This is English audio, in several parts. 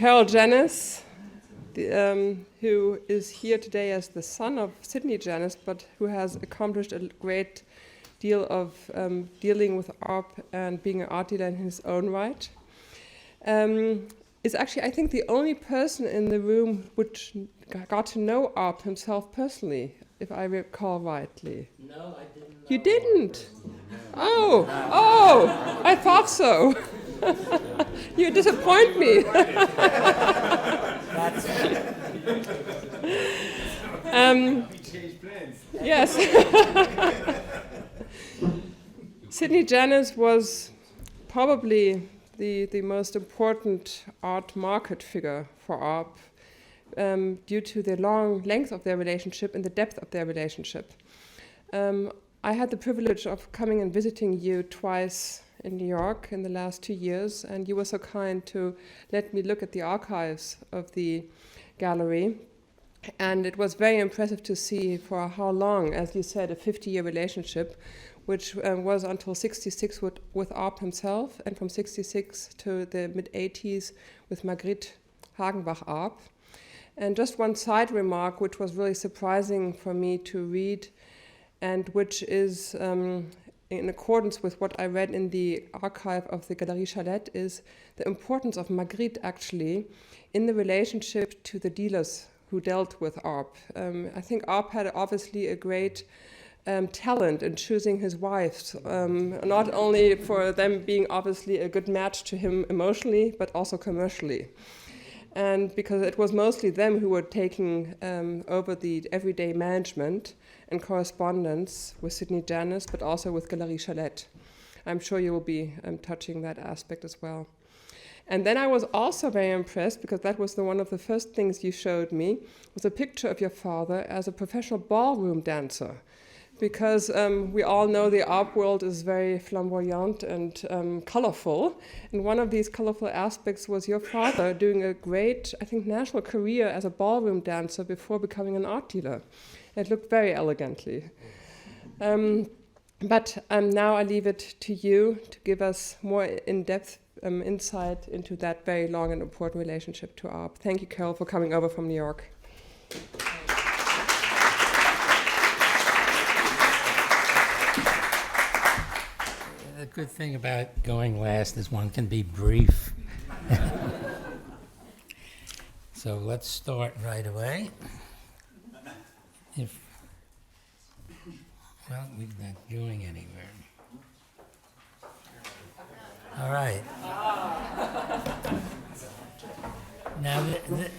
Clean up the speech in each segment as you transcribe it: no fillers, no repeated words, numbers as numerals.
Carroll Janis, who is here today as the son of Sidney Janis, but who has accomplished a great deal of dealing with Arp and being an art dealer in his own right. Is actually, I think, the only person in the room which got to know Arp himself personally, if I recall rightly. No, I didn't know. You didn't? Oh, I thought so. You disappoint me. That's Yes. Sidney Janis was probably the most important art market figure for Arp due to the long length of their relationship and the depth of their relationship. I had the privilege of coming and visiting you twice in New York in the last 2 years, and you were so kind to let me look at the archives of the gallery. And it was very impressive to see for how long, as you said, a 50-year relationship, which was until 66 with Arp himself, and from 66 to the mid-80s with Margriet Hagenbach-Arp. And just one side remark, which was really surprising for me to read, and which is in accordance with what I read in the archive of the Galerie Chalette, is the importance of Margriet actually in the relationship to the dealers who dealt with Arp. I think Arp had obviously a great talent in choosing his wives, not only for them being obviously a good match to him emotionally, but also commercially. And because it was mostly them who were taking over the everyday management and correspondence with Sidney Janis, but also with Galerie Chalette. I'm sure you will be touching that aspect as well. And then I was also very impressed, because that was one of the first things you showed me, was a picture of your father as a professional ballroom dancer. Because we all know the Arp world is very flamboyant and colorful. And one of these colorful aspects was your father doing a great, I think, national career as a ballroom dancer before becoming an art dealer. It looked very elegantly. But now I leave it to you to give us more in-depth insight into that very long and important relationship to Arp. Thank you, Carroll, for coming over from New York. the good thing about going last is one can be brief. So let's start right away. Well, we're not going anywhere. All right. Now,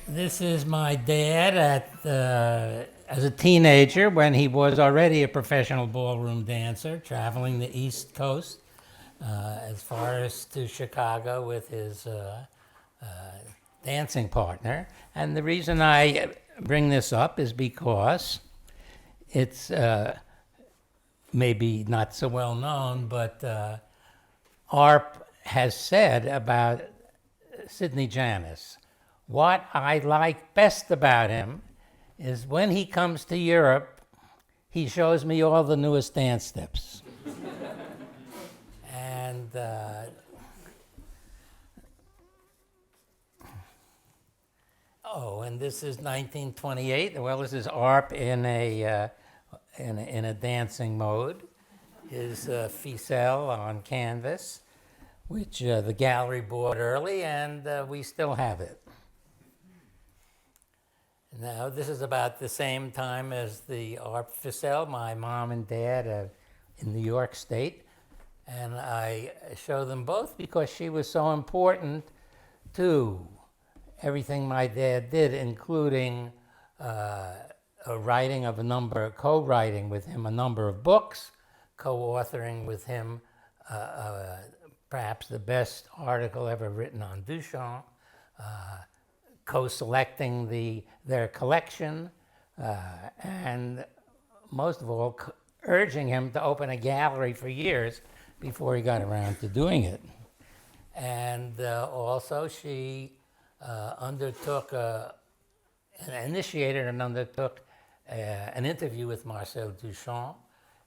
this is my dad as a teenager when he was already a professional ballroom dancer, traveling the East Coast as far as to Chicago with his dancing partner. And the reason I bring this up is because it's maybe not so well known, but Arp has said about Sidney Janis, what I like best about him is when he comes to Europe, he shows me all the newest dance steps. And and this is 1928. Well, this is Arp in a dancing mode. His ficelle on canvas, which the gallery bought early, and we still have it. Now, this is about the same time as the Arp ficelle. My mom and dad are in New York State, and I show them both because she was so important to everything my dad did, including co-writing with him a number of books, co-authoring with him perhaps the best article ever written on Duchamp, co-selecting their collection, and most of all, urging him to open a gallery for years before he got around to doing it. And also she initiated and undertook an interview with Marcel Duchamp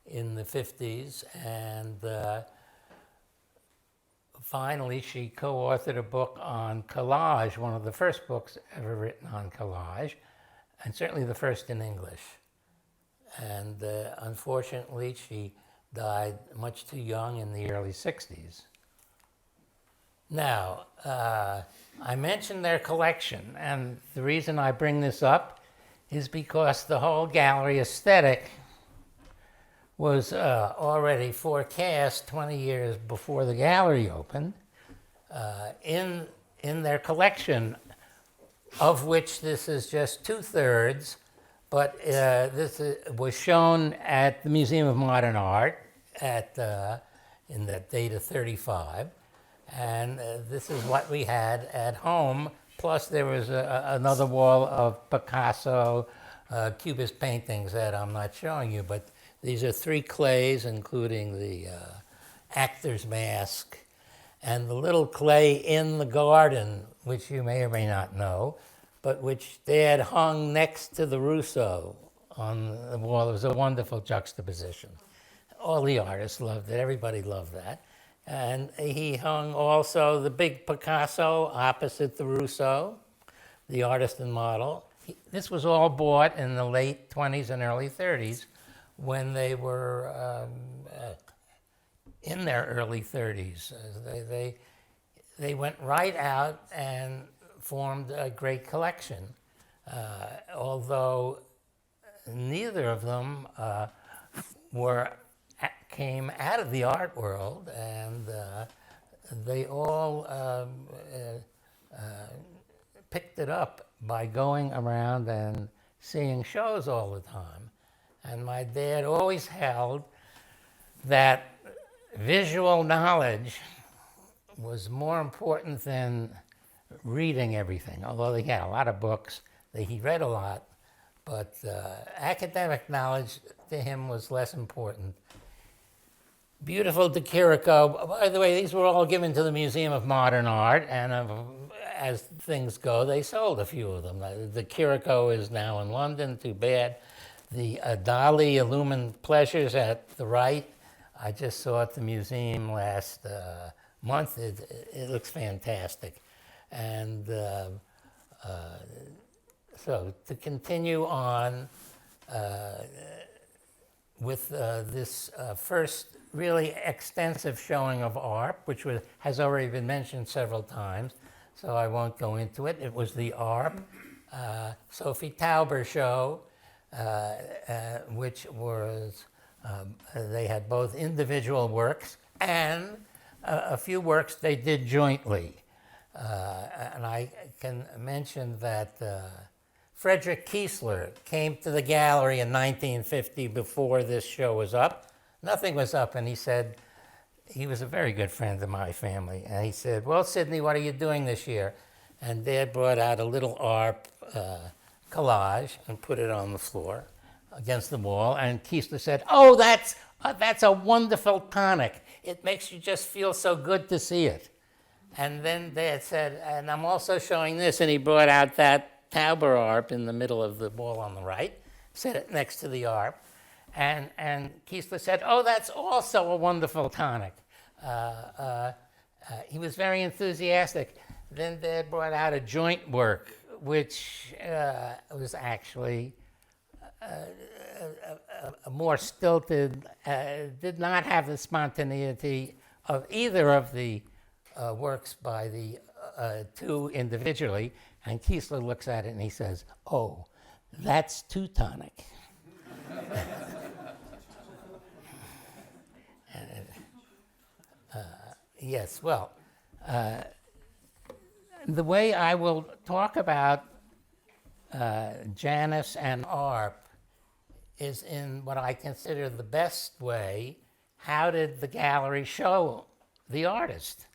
in the 50s, and finally, she co-authored a book on collage, one of the first books ever written on collage, and certainly the first in English. And unfortunately, she died much too young in the early 60s. Now, I mentioned their collection, and the reason I bring this up is because the whole gallery aesthetic was already forecast 20 years before the gallery opened in their collection, of which this is just 2/3, but this was shown at the Museum of Modern Art in that date of 35. And this is what we had at home. Plus, there was another wall of Picasso Cubist paintings that I'm not showing you. But these are 3 clays, including the actor's mask and the little clay in the garden, which you may or may not know, but which Dad hung next to the Rousseau on the wall. It was a wonderful juxtaposition. All the artists loved it. Everybody loved that. And he hung also the big Picasso opposite the Rousseau, the artist and model. This was all bought in the late 20s and early 30s when they were in their early 30s. They went right out and formed a great collection, although neither of them came out of the art world, and they all picked it up by going around and seeing shows all the time. And my dad always held that visual knowledge was more important than reading everything, although he had a lot of books, he read a lot, but academic knowledge to him was less important. Beautiful De Chirico. By the way, these were all given to the Museum of Modern Art, and as things go, they sold a few of them. De Chirico is now in London, too bad. The Dali Illumined Pleasures at the right, I just saw at the museum last month. It looks fantastic. And so to continue on with this first really extensive showing of Arp, which has already been mentioned several times, so I won't go into it. It was the Arp Sophie Tauber show, which was, they had both individual works and a few works they did jointly. And I can mention that Frederick Kiesler came to the gallery in 1950 before this show was up. Nothing was up, and he said, he was a very good friend of my family, and he said, well, Sidney, what are you doing this year? And Dad brought out a little Arp collage and put it on the floor against the wall, and Kiesler said, oh, that's a wonderful tonic. It makes you just feel so good to see it. And then Dad said, and I'm also showing this, and he brought out that Tauber Arp in the middle of the wall on the right, set it next to the Arp. And Kiesler said, oh, that's also a wonderful tonic. He was very enthusiastic. Then Dad brought out a joint work, which was actually a more stilted, did not have the spontaneity of either of the works by the two individually. And Kiesler looks at it and he says, oh, that's Teutonic. Yes, well, the way I will talk about Janis and Arp is in what I consider the best way. How did the gallery show the artist?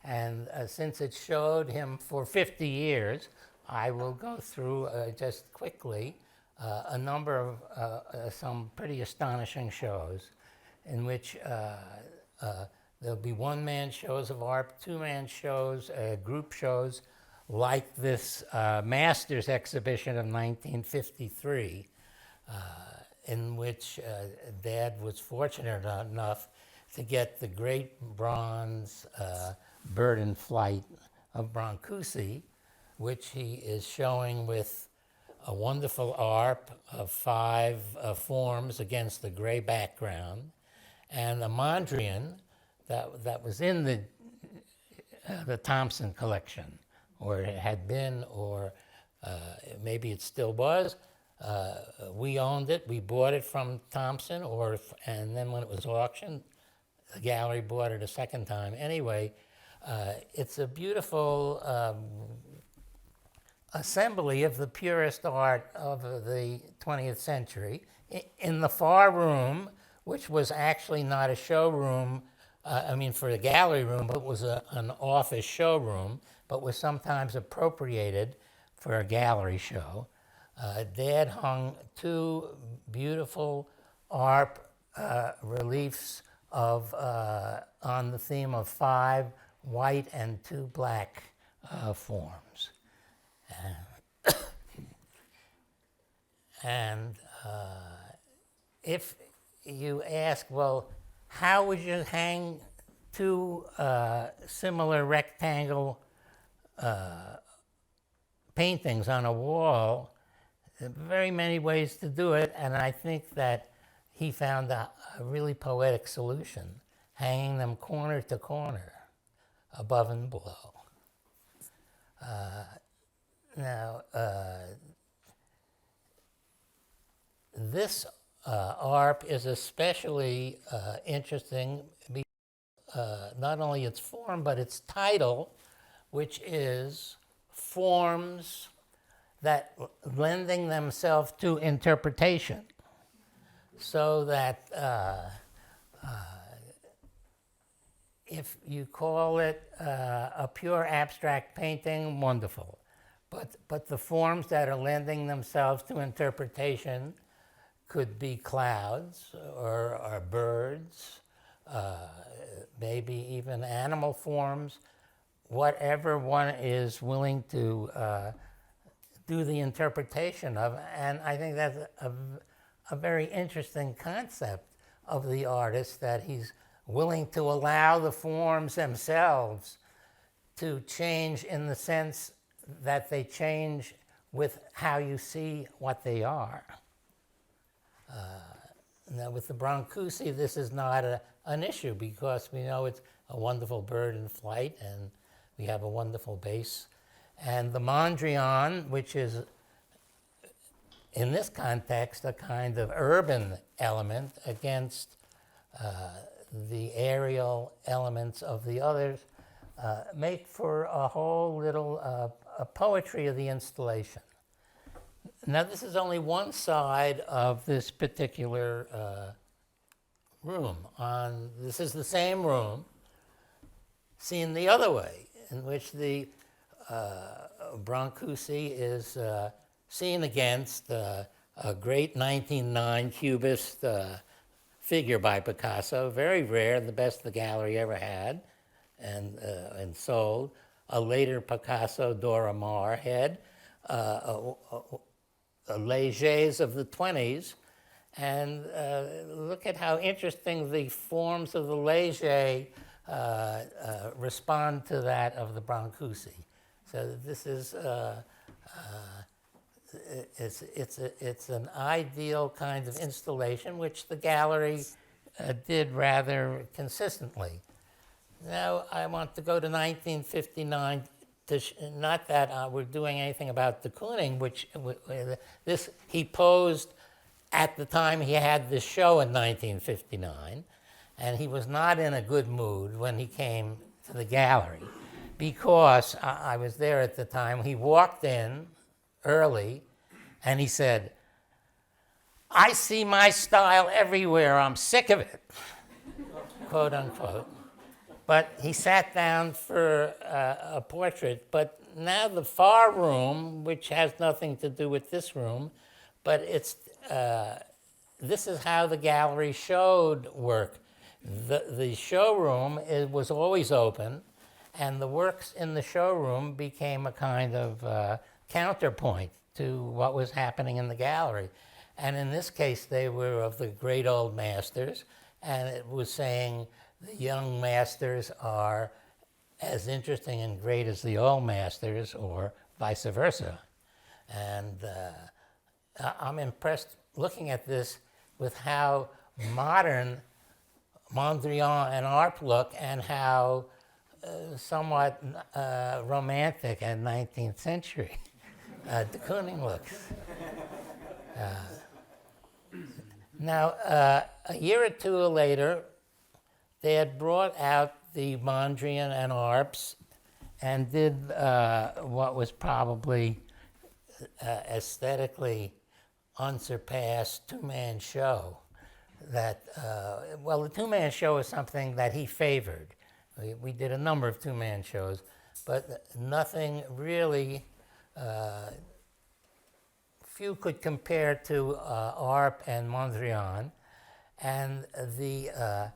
And since it showed him for 50 years, I will go through just quickly a number of some pretty astonishing shows in which there'll be one-man shows of Arp, two-man shows, group shows, like this Masters exhibition of 1953, in which Dad was fortunate enough to get the great bronze bird in flight of Brancusi, which he is showing with a wonderful arp of 5 forms against a gray background, and a Mondrian that was in the Thompson collection, or it had been, or maybe it still was. We owned it. We bought it from Thompson, and then when it was auctioned, the gallery bought it a second time. Anyway, it's a beautiful assembly of the purest art of the 20th century. In the far room, which was actually not a showroom, for a gallery room, but was an office showroom, but was sometimes appropriated for a gallery show. Dad hung 2 beautiful Arp reliefs on the theme of 5 white and 2 black forms. And if you ask, well, how would you hang 2 similar rectangle paintings on a wall? There are very many ways to do it, and I think that he found a really poetic solution, hanging them corner to corner, above and below. This ARP is especially interesting because not only its form, but its title, which is Forms that Lending Themselves to Interpretation. So that if you call it a pure abstract painting, wonderful. But the forms that are lending themselves to interpretation could be clouds or birds, maybe even animal forms, whatever one is willing to do the interpretation of. And I think that's a very interesting concept of the artist, that he's willing to allow the forms themselves to change in the sense that they change with how you see what they are. Now with the Brancusi, this is not an issue because we know it's a wonderful bird in flight and we have a wonderful base. And the Mondrian, which is in this context a kind of urban element against the aerial elements of the others, make for a whole little a poetry of the installation. Now this is only one side of this particular room. This is the same room seen the other way, in which the Brancusi is seen against a great 1909 Cubist figure by Picasso, very rare, the best the gallery ever had and sold. A later Picasso Dora Maar head, Légers of the 20s, and look at how interesting the forms of the Léger respond to that of the Brancusi. So this is it's an ideal kind of installation, which the gallery did rather consistently. Now I want to go to 1959. Not that we're doing anything about de Kooning, which this he posed at the time he had this show in 1959, and he was not in a good mood when he came to the gallery, because I was there at the time. He walked in early, and he said, "I see my style everywhere. I'm sick of it," quote unquote. But he sat down for a portrait. But now the far room, which has nothing to do with this room, but it's this is how the gallery showed work. The showroom was always open, and the works in the showroom became a kind of counterpoint to what was happening in the gallery. And in this case, they were of the great old masters, and it was saying, the young masters are as interesting and great as the old masters, or vice versa. And I'm impressed looking at this with how modern Mondrian and Arp look, and how somewhat romantic and 19th century de Kooning looks. Now, a year or two later, they had brought out the Mondrian and Arps and did what was probably aesthetically unsurpassed two-man show. That, well, the two-man show is something that he favored. We did a number of two-man shows, but nothing really, few could compare to Arp and Mondrian. And the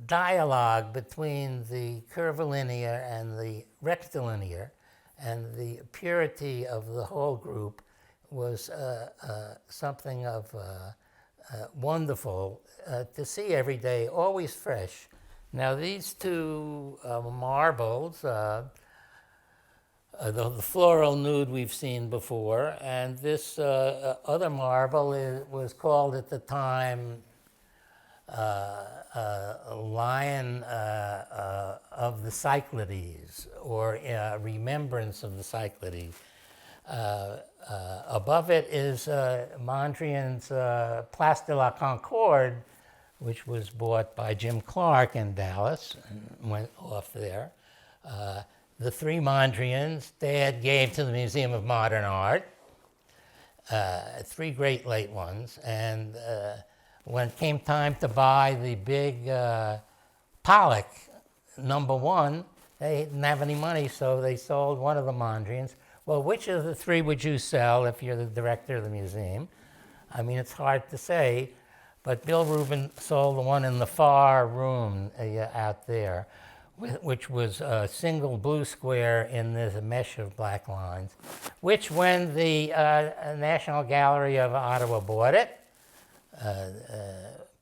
dialogue between the curvilinear and the rectilinear, and the purity of the whole group, was something of wonderful to see every day, always fresh. Now these two marbles, the floral nude we've seen before, and this other marble was called at the time Lion of the Cyclades, or Remembrance of the Cyclades. Above it is Mondrian's Place de la Concorde, which was bought by Jim Clark in Dallas and went off there. The three Mondrians Dad gave to the Museum of Modern Art, three great late ones, and when it came time to buy the big Pollock #1, they didn't have any money, so they sold one of the Mondrians. Well, which of the three would you sell if you're the director of the museum? I mean, it's hard to say, but Bill Rubin sold the one in the far room out there, which was a single blue square in this mesh of black lines, which when the National Gallery of Ottawa bought it,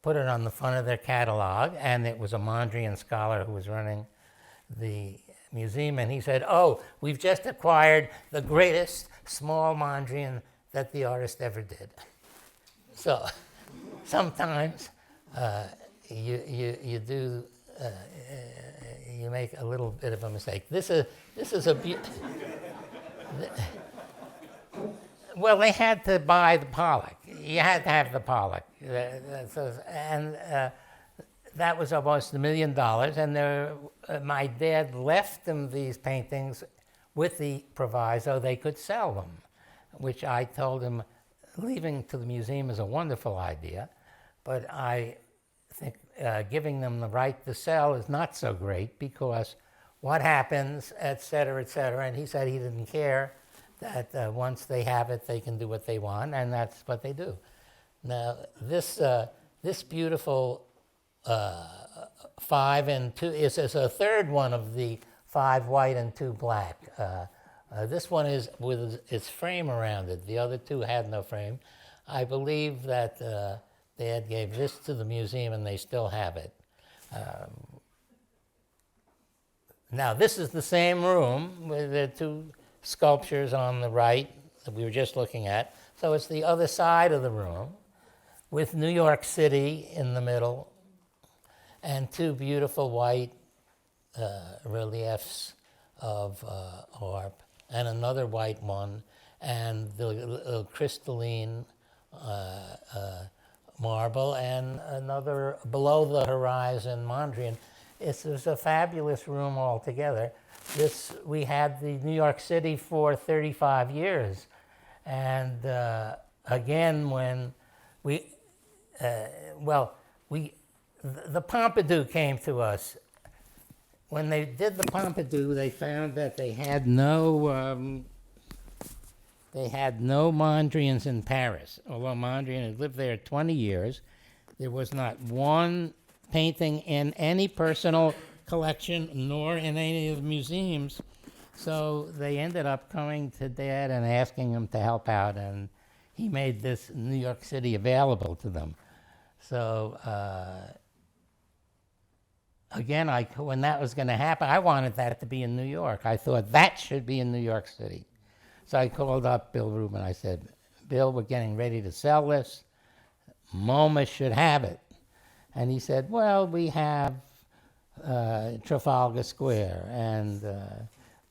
put it on the front of their catalog, and it was a Mondrian scholar who was running the museum, and he said, "Oh, we've just acquired the greatest small Mondrian that the artist ever did." So sometimes you do you make a little bit of a mistake. This is a well, they had to buy the Pollock. You had to have the Pollock, and that was almost $1 million. And my dad left them these paintings with the proviso they could sell them, which I told him leaving to the museum is a wonderful idea, but I think giving them the right to sell is not so great, because what happens, et cetera, and he said he didn't care, that once they have it, they can do what they want, and that's what they do. Now, this beautiful 5 and 2 is a third one of the 5 white and 2 black. This one is with its frame around it. The other two had no frame. I believe that Dad gave this to the museum and they still have it. Now, this is the same room with the two sculptures on the right that we were just looking at. So it's the other side of the room with New York City in the middle and two beautiful white reliefs of Arp, and another white one, and the crystalline marble, and another below the horizon Mondrian. It was a fabulous room altogether. We had the New York City for 35 years. And again, when the Pompidou came to us. When they did the Pompidou, they found that they had no Mondrians in Paris. Although Mondrian had lived there 20 years, there was not one painting in any personal collection nor in any of the museums. So they ended up coming to Dad and asking him to help out, and he made this New York City available to them. So again, when that was going to happen, I wanted that to be in New York. I thought that should be in New York City. So I called up Bill Rubin. I said, Bill, we're getting ready to sell this. MoMA should have it. And he said, well, we have Trafalgar Square and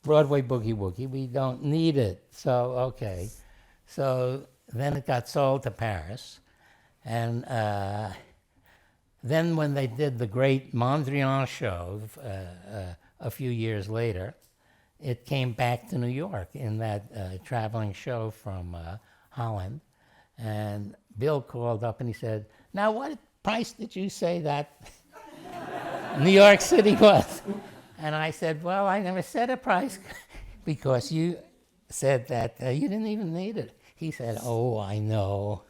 Broadway Boogie Woogie. We don't need it. So, okay. So then it got sold to Paris. And then when they did the great Mondrian show a few years later, it came back to New York in that traveling show from Holland. And Bill called up and he said, now what price did you say that New York City was? And I said, well, I never said a price because you said that you didn't even need it. He said, oh, I know,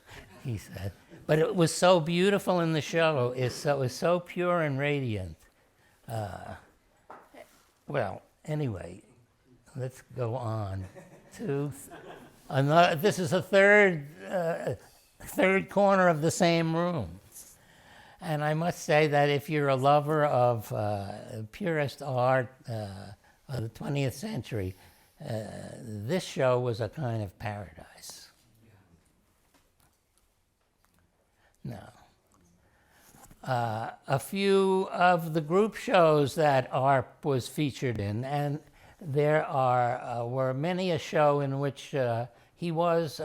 he said. But it was so beautiful in the show. It was so pure and radiant. Well, anyway, let's go on to another. This is a third corner of the same room. And I must say that if you're a lover of purist art of the 20th century, this show was a kind of paradise. Now, a few of the group shows that Arp was featured in, and there were many a show in which he was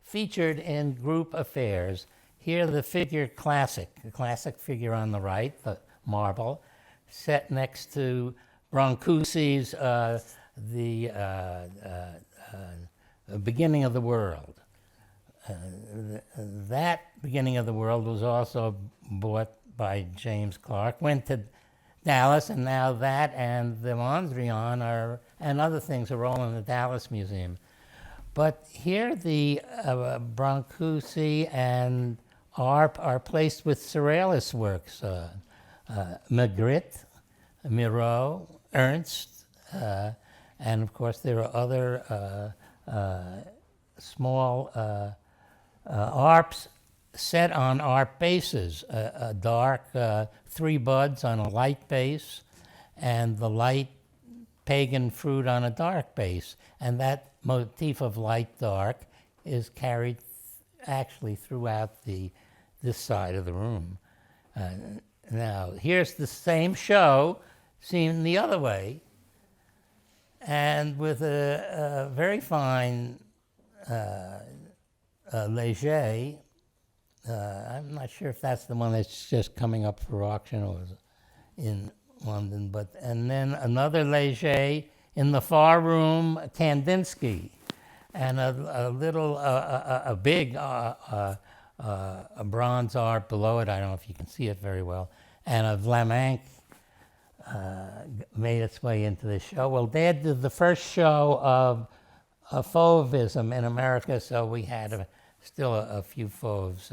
featured in group affairs. Here the classic figure on the right, the marble, set next to Brancusi's The Beginning of the World. That Beginning of the World was also bought by James Clark, went to Dallas, and now that and the Mondrian and other things are all in the Dallas Museum. But here the Brancusi and Arp are placed with Surrealist works, Magritte, Miro, Ernst, and of course there are other small Arps set on Arp bases, a dark 3 buds on a light base, and the light pagan fruit on a dark base. And that motif of light-dark is carried actually throughout this side of the room. Now, here's the same show seen the other way, and with a very fine Léger. I'm not sure if that's the one that's just coming up for auction or was in London, and then another Léger in the far room, Kandinsky, and a big bronze Arp below it. I don't know if you can see it very well, and a Vlaminck made its way into the show. Well, Dad did the first show of Fauvism in America, so we had still a few Fauves.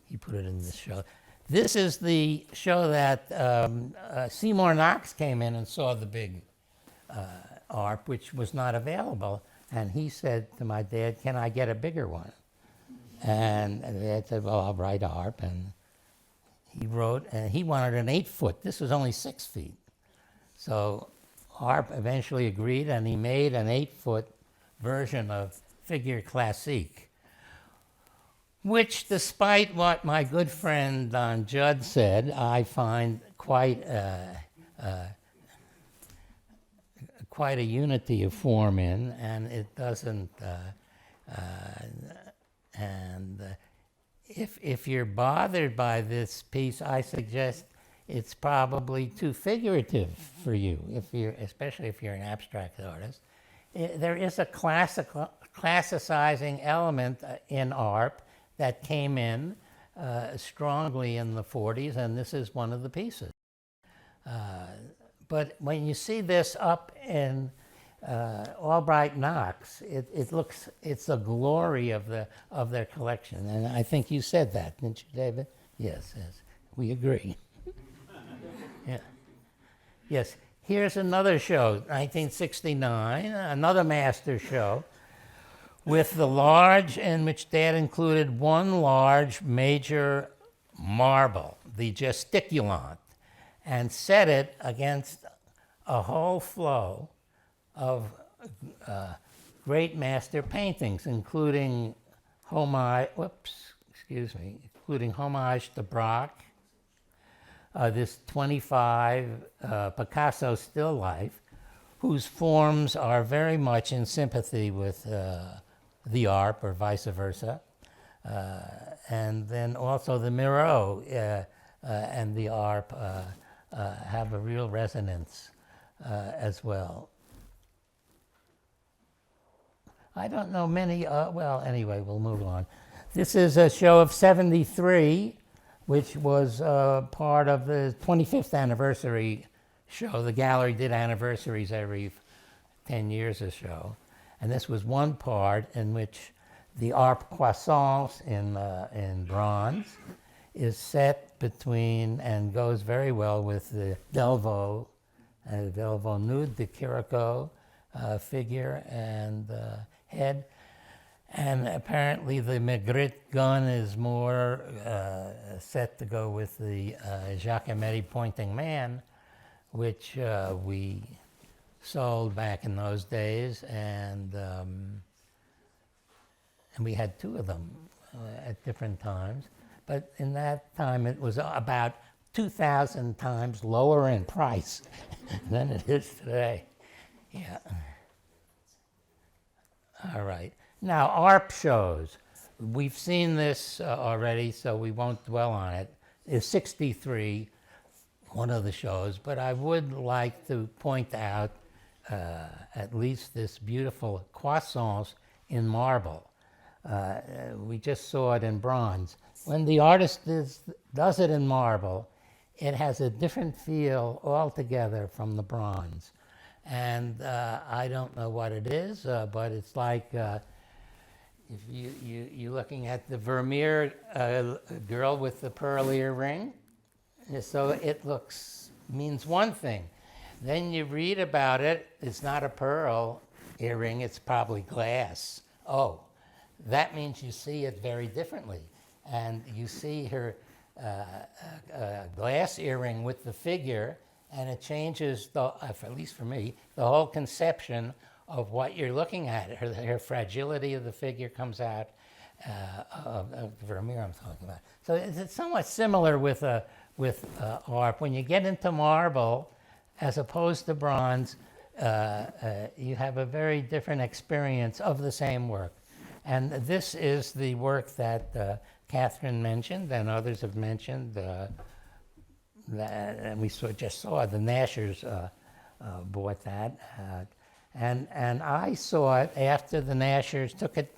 He put it in this show. This is the show that Seymour Knox came in and saw the big Arp, which was not available. And he said to my dad, can I get a bigger one? And Dad said, well, I'll write Arp. And he wrote, and he wanted an 8-foot. This was only 6 feet. So Arp eventually agreed, and he made an 8-foot version of Figure Classique, which, despite what my good friend Don Judd said, I find quite a unity of form in, and it doesn't. If you're bothered by this piece, I suggest it's probably too figurative for you, especially if you're an abstract artist. There is a classicizing element in Arp that came in strongly in the 40s, and this is one of the pieces. But when you see this up in Albright Knox, it's a glory of their collection, and I think you said that, didn't you, David? Yes, we agree. Yeah. Yes. Here's another show, 1969, another master show, with the large, in which Dad included one large major marble, the gesticulant. and set it against a whole flow of great master paintings, including including Homage to Braque, this 25 Picasso still life, whose forms are very much in sympathy with the Arp or vice versa. And then also the Miro and the Arp have a real resonance as well. I don't know many, well, anyway, we'll move on. This is a show of 73, which was part of the 25th anniversary show. The gallery did anniversaries every 10 years or so. And this was one part in which the Arp Croissance in bronze is set between and goes very well with the Delvaux nude, the Curating figure and head. And apparently the Magritte gun is more set to go with the Giacometti pointing man, which we sold back in those days, and we had two of them at different times. But in that time, it was about 2,000 times lower in price than it is today. Yeah. All right. Now, ARP shows. We've seen this already, so we won't dwell on it. It's 63, one of the shows, but I would like to point out at least this beautiful croissance in marble. We just saw it in bronze. When the artist does it in marble, it has a different feel altogether from the bronze. And I don't know what it is, but it's like if you're looking at the Vermeer girl with the pearl earring, so it means one thing. Then you read about it, it's not a pearl earring, it's probably glass. Oh, that means you see it very differently. And you see her glass earring with the figure, and it changes, at least for me, the whole conception of what you're looking at. Her fragility of the figure comes out, of Vermeer I'm talking about. So it's somewhat similar with Arp. When you get into marble, as opposed to bronze, you have a very different experience of the same work. And this is the work that Catherine mentioned and others have mentioned, and we just saw the Nashers bought that. And I saw it after the Nashers took it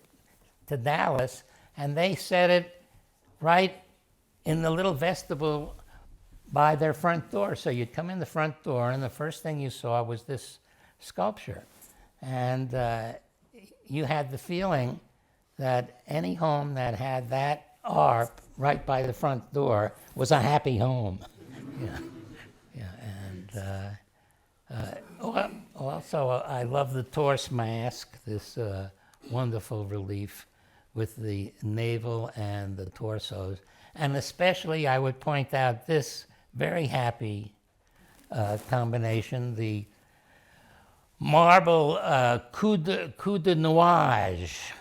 to Dallas, and they set it right in the little vestibule by their front door. So you'd come in the front door, and the first thing you saw was this sculpture. And you had the feeling that any home that had that Arp right by the front door was a happy home. And also I love the torse mask, this wonderful relief with the navel and the torsos. And especially I would point out this very happy combination, the marble coupe de nuage,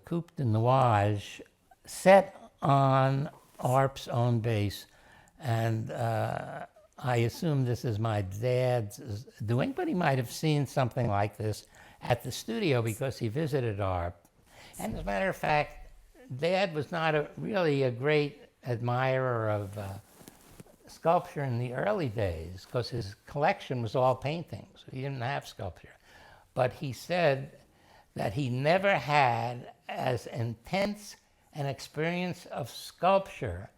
coupe de nuage set on Arp's own base. And I assume this is my dad's doing, but he might have seen something like this at the studio because he visited Arp. And as a matter of fact, Dad was not really a great admirer of sculpture in the early days because his collection was all paintings. He didn't have sculpture. But he said that he never had as intense an experience of sculpture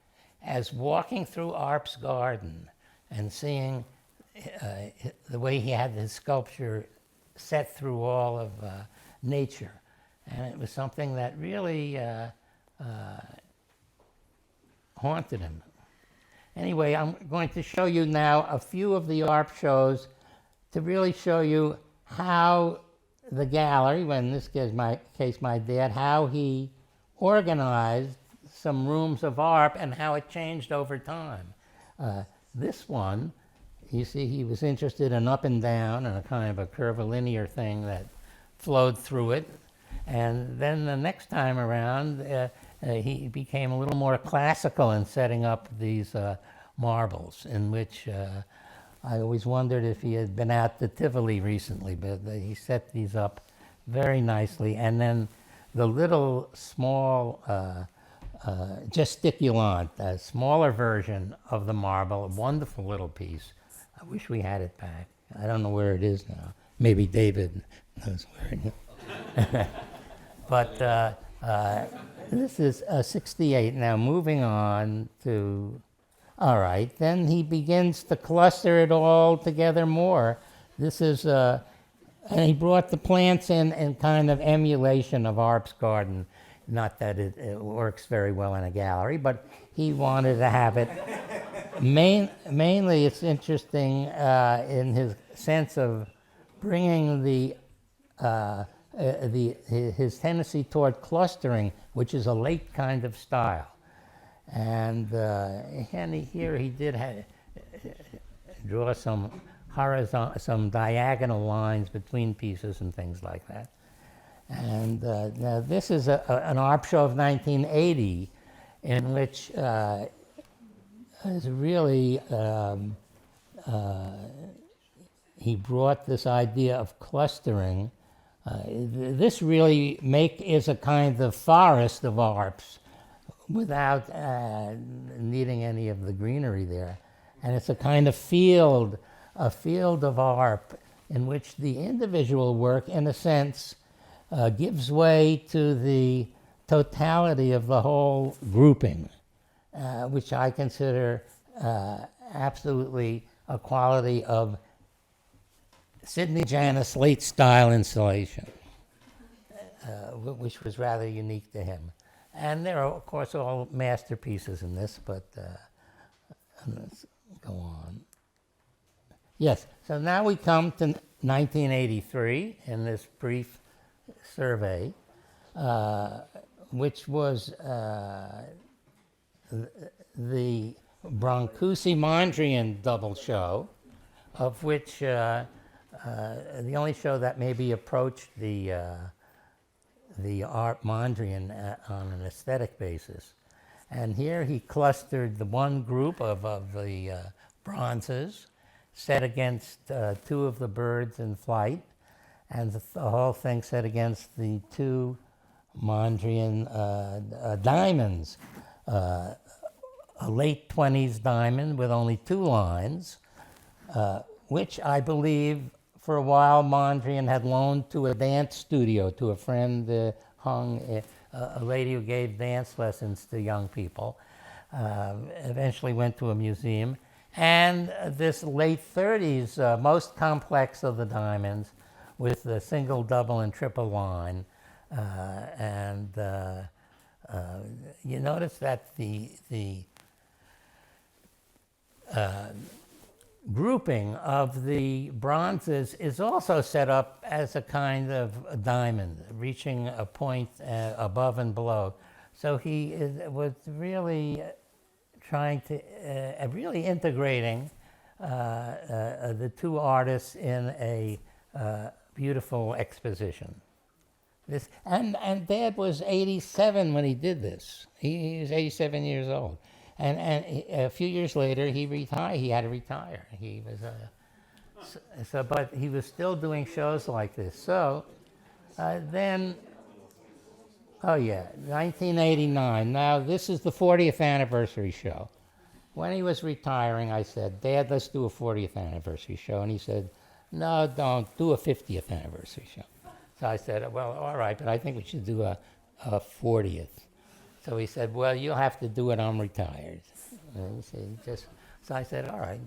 as walking through Arp's garden and seeing the way he had his sculpture set through all of nature. And it was something that really haunted him. Anyway, I'm going to show you now a few of the Arp shows to really show you how the gallery, well, in this case my dad, how he organized some rooms of ARP and how it changed over time. This one, you see, he was interested in up and down and a kind of a curvilinear thing that flowed through it. And then the next time around, he became a little more classical in setting up these marbles, in which I always wondered if he had been out to Tivoli recently, but he set these up very nicely. And then the little small gesticulant, a smaller version of the marble, a wonderful little piece. I wish we had it back. I don't know where it is now. Maybe David knows where it is. But this is 68. Now moving on to, all right, then he begins to cluster it all together more. This is, and he brought the plants in kind of emulation of Arp's garden. Not that it works very well in a gallery, but he wanted to have it. Mainly it's interesting in his sense of bringing his tendency toward clustering, which is a late kind of style. And here he did draw some diagonal lines between pieces and things like that. And now this is an ARP show of 1980 in which is really he brought this idea of clustering. This really is a kind of forest of ARPs without needing any of the greenery there. And it's a kind of field of ARP in which the individual work, in a sense, gives way to the totality of the whole grouping, which I consider absolutely a quality of Sidney Janis late style installation, which was rather unique to him. And there are, of course, all masterpieces in this, but let's go on. Yes, so now we come to 1983 in this brief survey, which was the Brancusi-Mondrian double show, of which the only show that maybe approached the Arp Mondrian on an aesthetic basis. And here he clustered the one group of the bronzes set against two of the birds in flight, and the whole thing set against the two Mondrian diamonds, a late 20s diamond with only two lines, which I believe for a while Mondrian had loaned to a dance studio, to a friend a lady who gave dance lessons to young people, eventually went to a museum. And this late 30s, most complex of the diamonds, with the single, double, and triple line. You notice that the grouping of the bronzes is also set up as a kind of a diamond, reaching a point above and below. So he was really trying to, really integrating the two artists in a beautiful exposition. And Dad was 87 when he did this. He was 87 years old. And a few years later, he retired. He had to retire. He was but he was still doing shows like this. So then, 1989. Now this is the 40th anniversary show. When he was retiring, I said, "Dad, let's do a 40th anniversary show." And he said, "No, don't do a 50th anniversary show." So I said, "Well, all right, but I think we should do a 40th." So he said, "Well, you'll have to do it. I'm retired." So I said, "All right."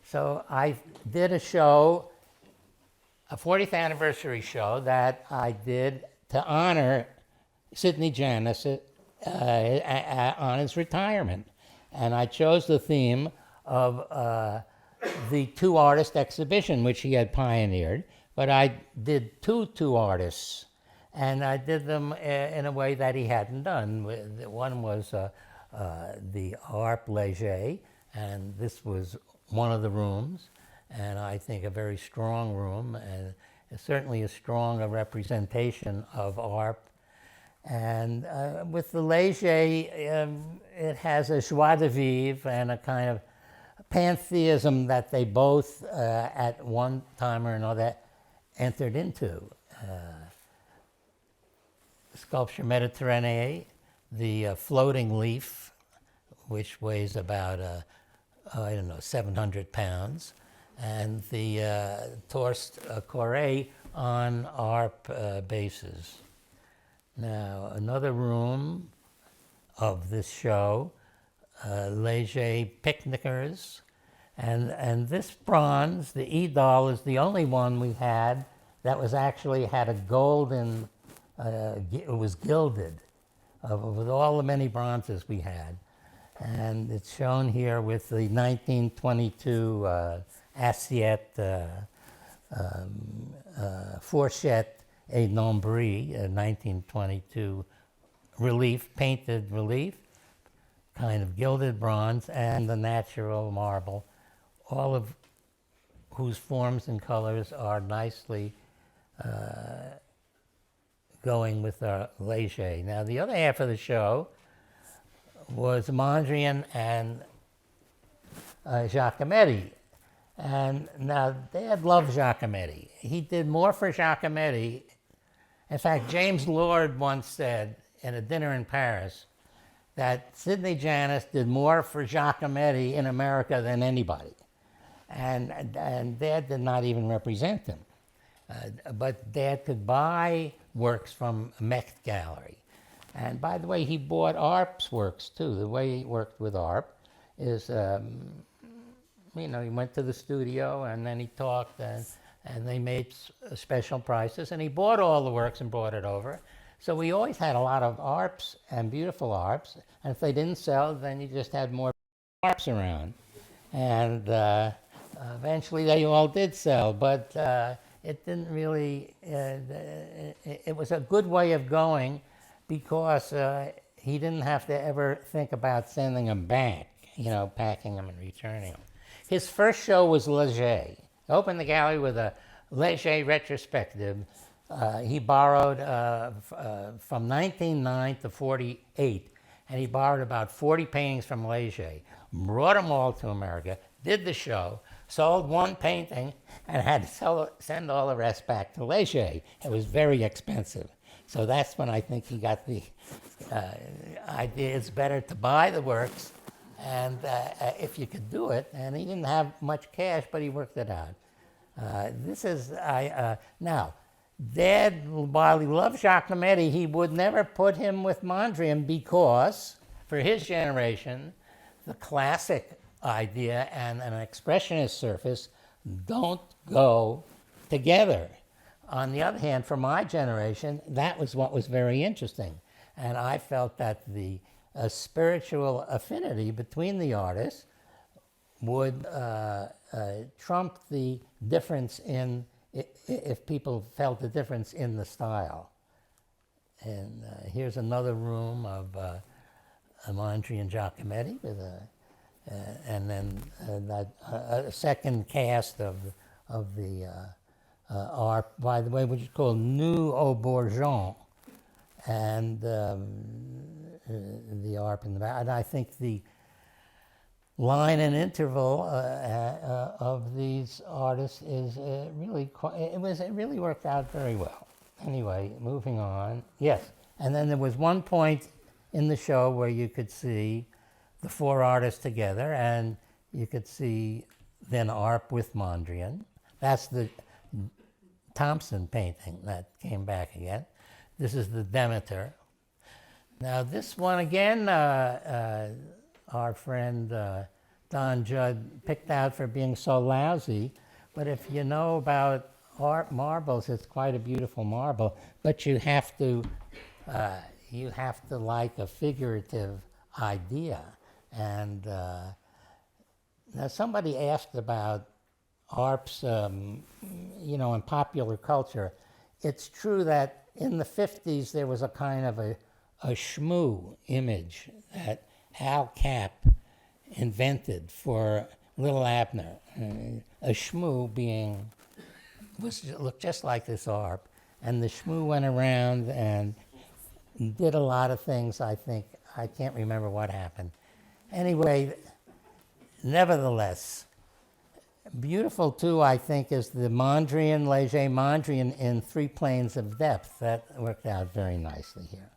So I did a show, a 40th anniversary show that I did to honor Sidney Janis on his retirement. And I chose the theme of the two-artist exhibition, which he had pioneered. But I did two artists And I did them in a way that he hadn't done. One was the Arp Léger, and this was one of the rooms, and I think a very strong room, and certainly as strong a representation of Arp. And with the Léger, it has a joie de vivre and a kind of pantheism that they both, at one time or another, entered into. Sculpture Méditerranée, the floating leaf, which weighs about, I don't know, 700 pounds, and the torse Corée on Arp bases. Now, another room of this show, Léger Picnickers, and this bronze, the Idol, is the only one we had that was actually had a golden, it was gilded, with all the many bronzes we had. And it's shown here with the 1922 Assiette Fourchette et Nombril, 1922 relief, painted relief, kind of gilded bronze, and the natural marble, all of whose forms and colors are nicely going with our Léger. Now, the other half of the show was Mondrian and Giacometti. And now, Dad loved Giacometti. He did more for Giacometti. In fact, James Lord once said in a dinner in Paris that Sidney Janis did more for Giacometti in America than anybody. And Dad did not even represent him. But Dad could buy works from Met Gallery. And by the way, he bought Arp's works too. The way he worked with Arp is, you know, he went to the studio and then he talked and they made special prices, and he bought all the works and brought it over. So we always had a lot of Arps and beautiful Arps, and if they didn't sell, then you just had more Arps around. And eventually they all did sell, but it didn't really, it was a good way of going because he didn't have to ever think about sending them back, you know, packing them and returning them. His first show was Léger. He opened the gallery with a Léger retrospective. He borrowed from 1909 to 48, and he borrowed about 40 paintings from Léger, brought them all to America, did the show, sold one painting, and had to send all the rest back to Léger. It was very expensive. So that's when I think he got the idea it's better to buy the works, and if you could do it, and he didn't have much cash, but he worked it out. Now, Dad, while he loved Giacometti, he would never put him with Mondrian because, for his generation, the classic idea and an expressionist surface don't go together. On the other hand, for my generation, that was what was very interesting. And I felt that the spiritual affinity between the artists would trump the difference in, if people felt the difference in the style. And here's another room of Mondrian Giacometti with and then a second cast of the Arp, by the way, which is called Nous au Bourgeon, and the Arp in the back. And I think the line and interval of these artists is really quite, it really worked out very well. Anyway, moving on. Yes, and then there was one point in the show where you could see the four artists together, and you could see then Arp with Mondrian. That's the Thompson painting that came back again. This is the Demeter. Now this one again, our friend Don Judd picked out for being so lousy, but if you know about Arp marbles, it's quite a beautiful marble, but you have to like a figurative idea. And now somebody asked about Arp's, you know, in popular culture. It's true that in the 50s, there was a kind of a shmoo image that Al Capp invented for Little Abner. A shmoo looked just like this ARP. And the shmoo went around and did a lot of things, I think. I can't remember what happened. Anyway, nevertheless, beautiful too, I think, is the Mondrian, Léger Mondrian in 3 planes of depth. That worked out very nicely here.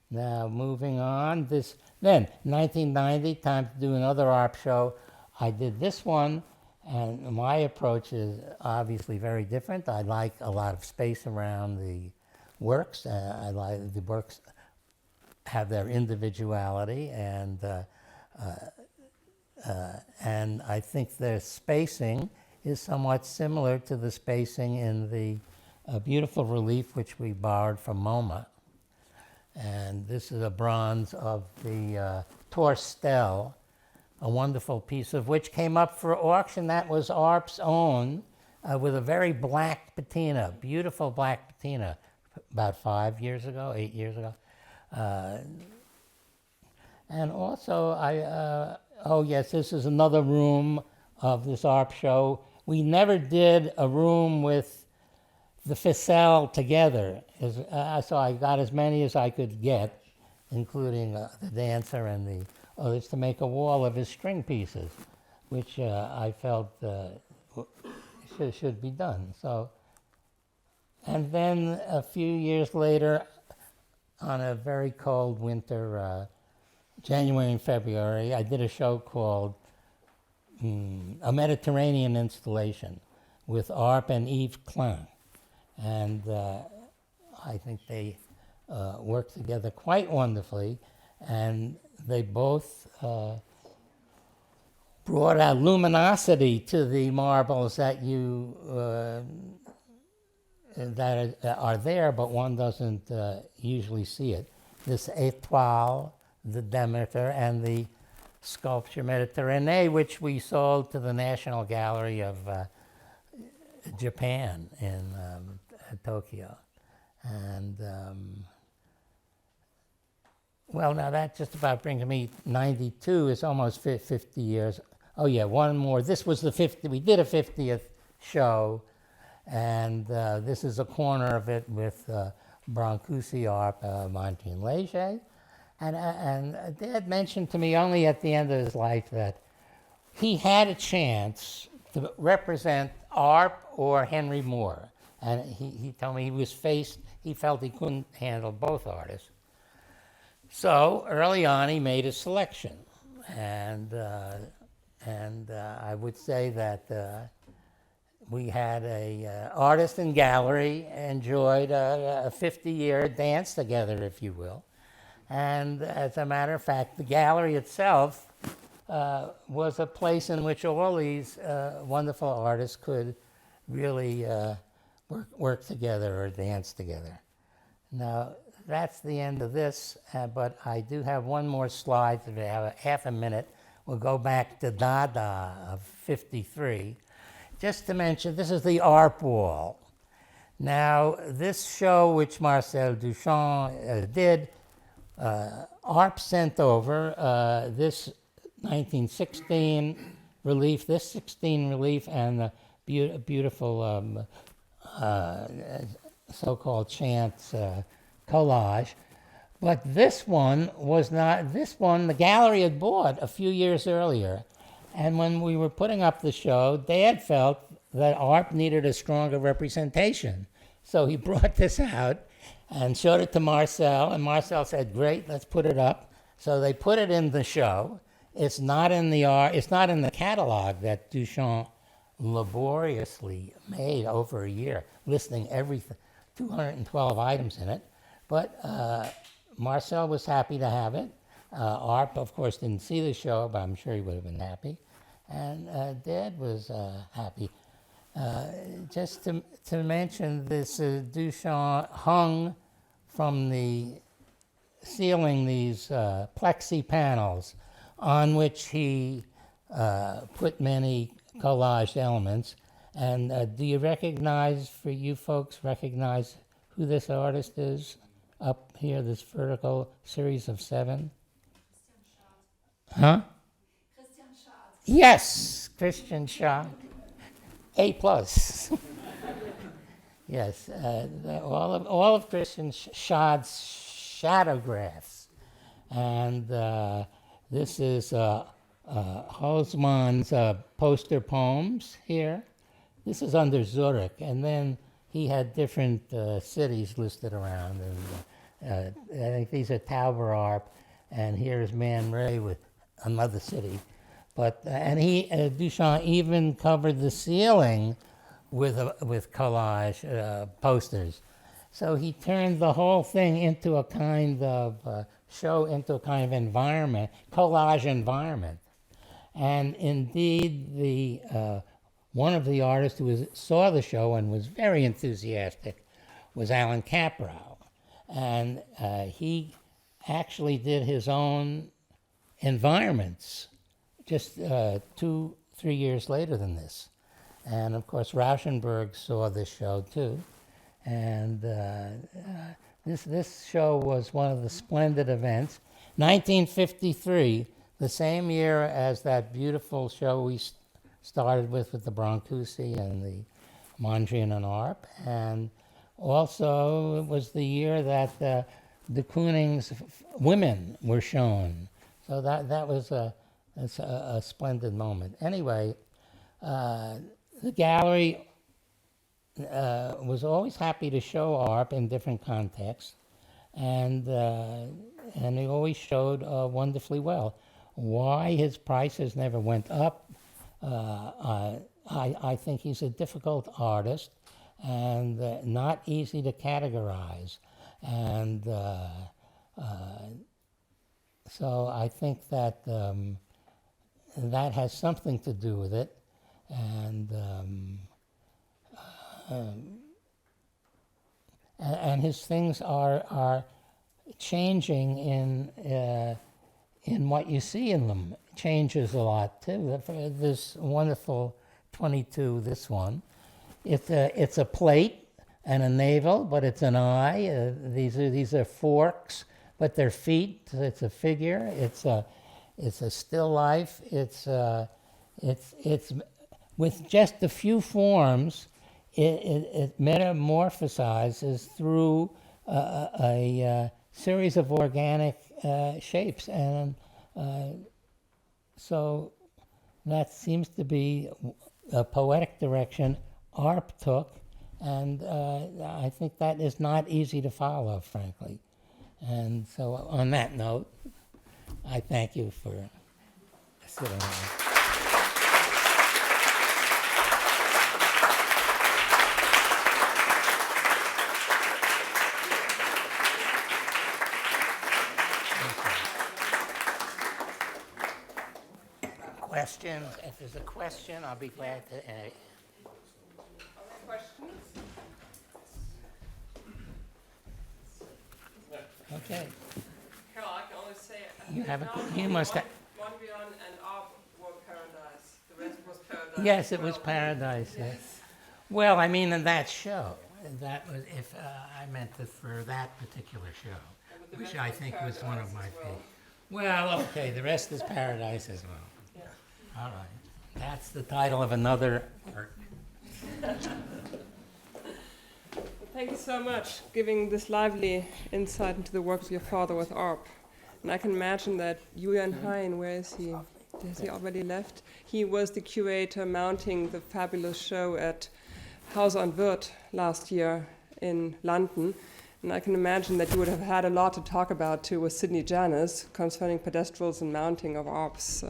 Now, moving on, then 1990, time to do another ARP show. I did this one, and my approach is obviously very different. I like a lot of space around the works. I like the works have their individuality, and I think their spacing is somewhat similar to the spacing in the beautiful relief which we borrowed from MoMA. And this is a bronze of the Torstel, a wonderful piece of which came up for auction. That was ARP's own, with a very black patina, beautiful black patina, about 8 years ago. And also, oh yes, this is another room of this ARP show. We never did a room with the ficelle together, so I got as many as I could get, including the dancer and the others, to make a wall of his string pieces, which I felt should be done. So, and then a few years later, on a very cold winter, January and February, I did a show called A Mediterranean Installation with Arp and Yves Klein. And I think they worked together quite wonderfully, and they both brought out luminosity to the marbles that that are there, but one doesn't usually see it. This étoile, the Demeter, and the sculpture Méditerranée, which we sold to the National Gallery of Japan in Tokyo. And well, now that just about brings me 92 is almost 50 years. Oh yeah, one more. This was the 50. We did a 50th show, and this is a corner of it with Brancusi, Arp, Mondrian, Léger. And Dad mentioned to me only at the end of his life that he had a chance to represent Arp or Henry Moore. And he told me he felt he couldn't handle both artists. So early on, he made a selection. And I would say that we had a artist and gallery enjoyed a 50-year dance together, if you will. And as a matter of fact, the gallery itself was a place in which all these wonderful artists could really work together or dance together. Now, that's the end of this, but I do have one more slide. If we have half a minute, we'll go back to Dada of 53. Just to mention, this is the ARP wall. Now, this show, which Marcel Duchamp did, ARP sent over this 1916 relief, this 16 relief, and the beautiful so-called chance collage. But this one was not, this one the gallery had bought a few years earlier. And when we were putting up the show, Dad felt that ARP needed a stronger representation. So he brought this out and showed it to Marcel, and Marcel said, great, let's put it up. So they put it in the show. It's not in the catalog that Duchamp laboriously made over a year, listing everything, 212 items in it. But Marcel was happy to have it. Arp, of course, didn't see the show, but I'm sure he would have been happy. And Dad was happy. Just to mention this, Duchamp hung from the ceiling these plexi panels on which he put many collaged elements. And do you recognize, for you folks, recognize who this artist is up here, this vertical series of 7? Huh? Yes, Christian Schad. A plus. Yes, all of Christian Schad's shadowgraphs. And this is Hosmann's poster poems here. This is under Zurich, and then he had different cities listed around. And I think these are Tauber Arp, and here's Man Ray with another city. But and Duchamp even covered the ceiling with collage posters. So he turned the whole thing into a kind of show, into a kind of environment, collage environment. And indeed, the one of the artists who saw the show and was very enthusiastic was Alan Caprow. And he actually did his own environments just 2-3 years later than this. And of course, Rauschenberg saw this show too. And this show was one of the splendid events. 1953, the same year as that beautiful show we started with the Brancusi and the Mondrian and Arp. And also, it was the year that de Kooning's women were shown. So that was a splendid moment. Anyway, the gallery was always happy to show Arp in different contexts, and they always showed wonderfully well. Why his prices never went up, I think he's a difficult artist and not easy to categorize. And so I think that that has something to do with it. And his things are changing in what you see in them. Changes a lot too. This wonderful 22, this one, it's a plate and a navel, but it's an eye. These are forks, but they're feet. It's a figure. It's a still life. It's with just a few forms. It metamorphosizes through a series of organic shapes, and so that seems to be a poetic direction Arp took, and I think that is not easy to follow, frankly. And so on that note, I thank you for sitting here. Questions? If there's a question, I'll be glad to. Questions? Okay. Carol, I can only say You must have. Mondrian and Arp were paradise. The rest was paradise. Yes, it was paradise. Yes. Well, I mean, in that show, that was if I meant it for that particular show, which I think was one of my favorites. Well, okay, the rest is paradise as well. Yeah. All right, that's the title of another work. Thank you so much, giving this lively insight into the work of your father with Arp. And I can imagine that Julian Hein, where is he? Has he already left? He was the curator mounting the fabulous show at Haus an Wirth last year in London. And I can imagine that you would have had a lot to talk about too with Sidney Janis concerning pedestals and mounting of Arps.